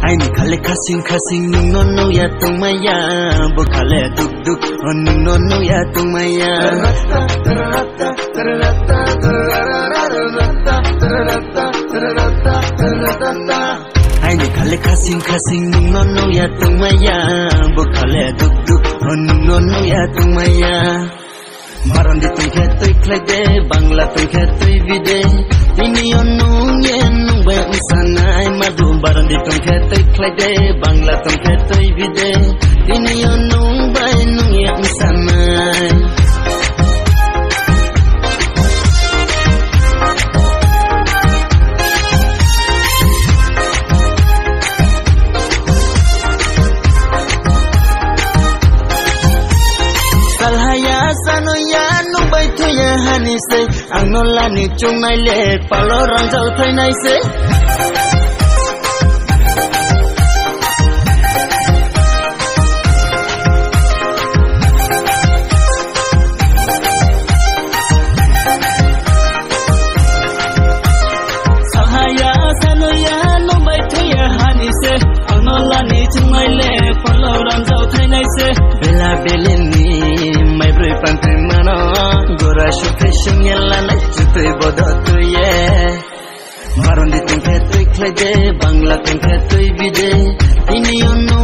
Aini khale khasing nung no ya tumaya bo khale duk duk nung no ya tumaya Aini khale khasing nung no ya tumaya bo khale duk duk nung no ya tumaya Maron di tungke tui klede Bangla tungke tui vide Ini onung yen nung be usanai madu Baron di tungke tui klede Bangla tungke tui vide Ini onung bay nung yen usanai Salhaya sanoya nung bay thuya hani se ang nolani chung nai le palo rang jau thai nai se Salhaya sanoya nung bay thuya hani se ang nolani chung nai le palo rang jau thai nai se bela beleni mai broi pante mano gora shukhe shungela na chutoi bodo tuye maron di tungke tui klede bangla tungke tui bide ini onu